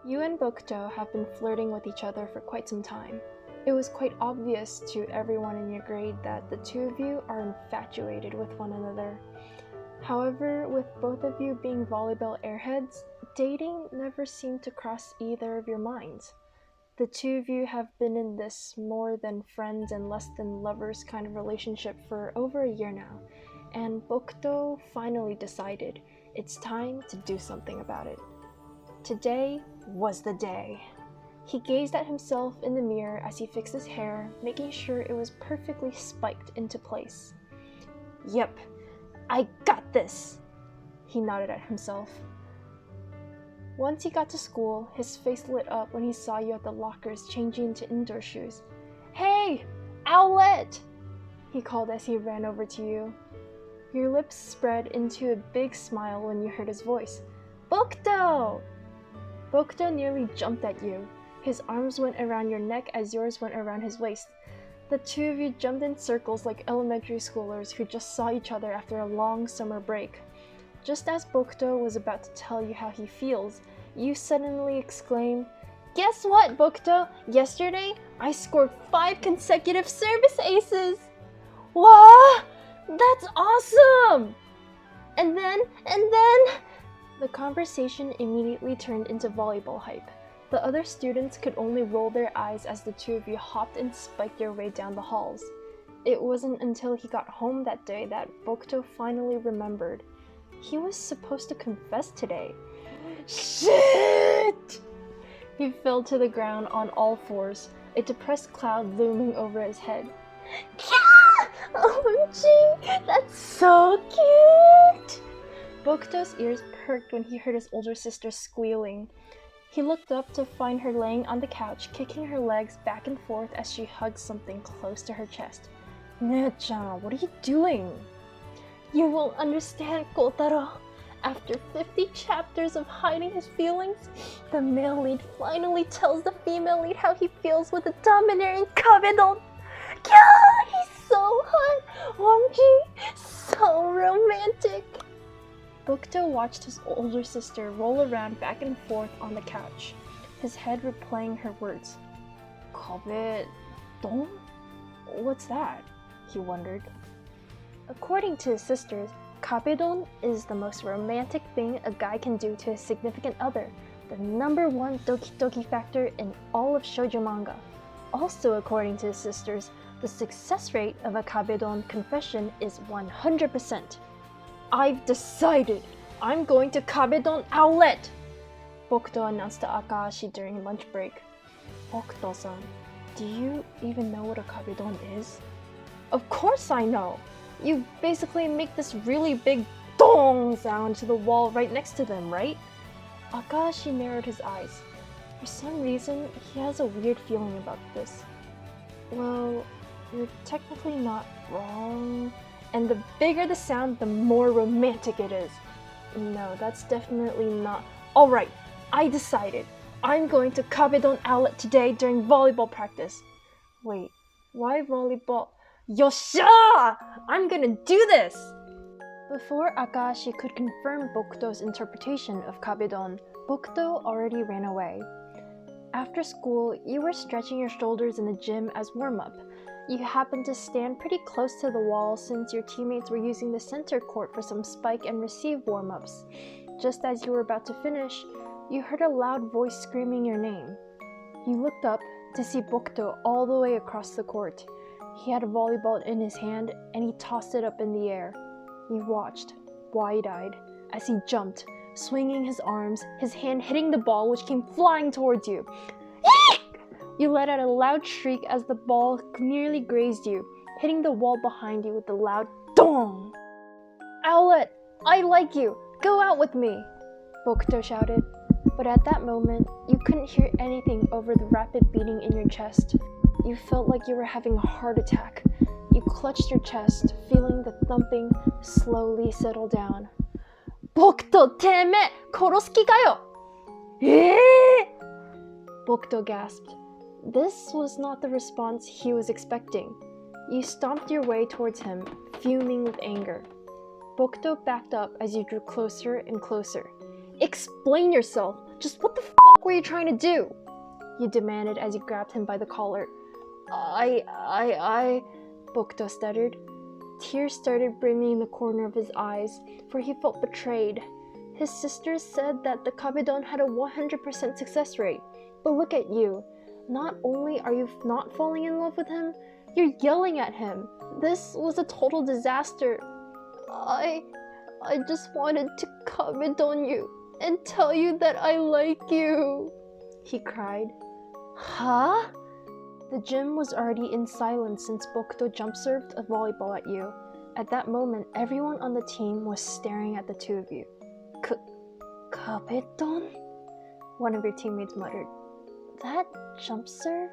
You and Bokuto have been flirting with each other for quite some time. It was quite obvious to everyone in your grade that the two of you are infatuated with one another. However, with both of you being volleyball airheads, dating never seemed to cross either of your minds. The two of you have been in this more than friends and less than lovers kind of relationship for over a year now, and Bokuto finally decided it's time to do something about it. Today was the day. He gazed at himself in the mirror as he fixed his hair, making sure it was perfectly spiked into place. Yep, I got this! He nodded at himself. Once he got to school, his face lit up when he saw you at the lockers changing into indoor shoes. Hey, Owlet! He called as he ran over to you. Your lips spread into a big smile when you heard his voice. Bokuto! Bokuto nearly jumped at you. His arms went around your neck as yours went around his waist. The two of you jumped in circles like elementary schoolers who just saw each other after a long summer break. Just as Bokuto was about to tell you how he feels, you suddenly exclaim, "Guess what, Bokuto? Yesterday, I scored 5 consecutive service aces!" Wow! That's awesome! And then... The conversation immediately turned into volleyball hype. The other students could only roll their eyes as the two of you hopped and spiked your way down the halls. It wasn't until he got home that day that Bokuto finally remembered. He was supposed to confess today. Shit! He fell to the ground on all fours, a depressed cloud looming over his head. OMG, that's so cute! Bokuto's ears perked when he heard his older sister squealing. He looked up to find her laying on the couch, kicking her legs back and forth as she hugged something close to her chest. Ne-chan, what are you doing? You won't understand, Kotaro. After 50 chapters of hiding his feelings, the male lead finally tells the female lead how he feels with the domineering Kabedon. Yeah, he's so hot! OMG, so romantic! Bokuto watched his older sister roll around back and forth on the couch, his head replaying her words. Kabedon? What's that? He wondered. According to his sisters, Kabedon is the most romantic thing a guy can do to his significant other, the #1 doki doki factor in all of shoujo manga. Also according to his sisters, the success rate of a Kabedon confession is 100%. I've decided! I'm going to Kabedon Outlet! Bokuto announced to Akashi during lunch break. Bokuto-san, do you even know what a Kabedon is? Of course I know! You basically make this really big dong sound to the wall right next to them, right? Akashi narrowed his eyes. For some reason, he has a weird feeling about this. Well, you're technically not wrong. And the bigger the sound, the more romantic it is. No, that's definitely not. Alright, I decided. I'm going to Kabedon Outlet today during volleyball practice. Wait, why volleyball? Yossha! I'm gonna do this! Before Akashi could confirm Bokuto's interpretation of Kabedon, Bokuto already ran away. After school, you were stretching your shoulders in the gym as warm-up. You happened to stand pretty close to the wall since your teammates were using the center court for some spike and receive warm-ups. Just as you were about to finish, you heard a loud voice screaming your name. You looked up to see Bokuto all the way across the court. He had a volleyball in his hand and he tossed it up in the air. You watched, wide-eyed, as he jumped, swinging his arms, his hand hitting the ball which came flying towards you. You let out a loud shriek as the ball nearly grazed you, hitting the wall behind you with a loud dong. Owlet, I like you! Go out with me! Bokuto shouted. But at that moment, you couldn't hear anything over the rapid beating in your chest. You felt like you were having a heart attack. You clutched your chest, feeling the thumping slowly settle down. Bokuto, teme! Korosuki ka yo! Bokuto gasped. This was not the response he was expecting. You stomped your way towards him, fuming with anger. Bokuto backed up as you drew closer and closer. Explain yourself! Just what the f were you trying to do? You demanded as you grabbed him by the collar. Bokuto stuttered. Tears started brimming in the corner of his eyes, for he felt betrayed. His sisters said that the Kabedon had a 100% success rate. But look at you. Not only are you not falling in love with him, you're yelling at him. This was a total disaster. I just wanted to Kabedon you and tell you that I like you, he cried. Huh? The gym was already in silence since Bokuto jump-served a volleyball at you. At that moment, everyone on the team was staring at the two of you. Kabedon? One of your teammates muttered. That jump serve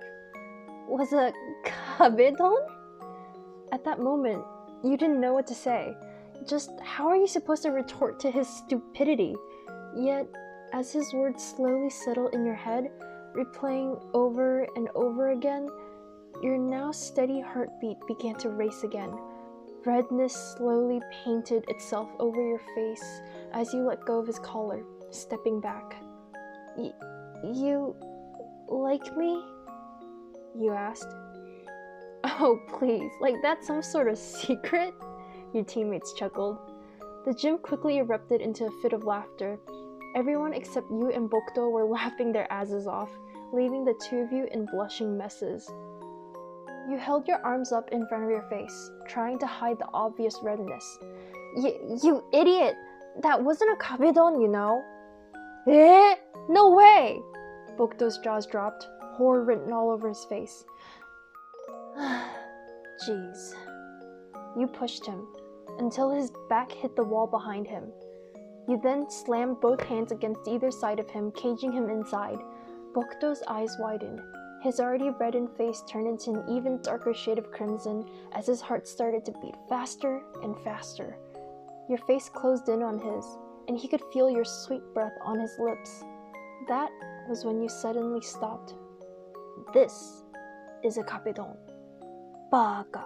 was a Kabedon? At that moment, you didn't know what to say. Just how are you supposed to retort to his stupidity? Yet, as his words slowly settled in your head, replaying over and over again, your now steady heartbeat began to race again. Redness slowly painted itself over your face as you let go of his collar, stepping back. You like me? You asked. Oh, please, like that's some sort of secret? Your teammates chuckled. The gym quickly erupted into a fit of laughter. Everyone except you and Bokuto were laughing their asses off, leaving the two of you in blushing messes. You held your arms up in front of your face, trying to hide the obvious redness. You idiot! That wasn't a Kabedon, you know. Eh? No way! Bokuto's jaws dropped, horror written all over his face. Jeez. You pushed him, until his back hit the wall behind him. You then slammed both hands against either side of him, caging him inside. Bokuto's eyes widened. His already reddened face turned into an even darker shade of crimson as his heart started to beat faster and faster. Your face closed in on his, and he could feel your sweet breath on his lips. That was when you suddenly stopped. This is a Kabedon. Baka.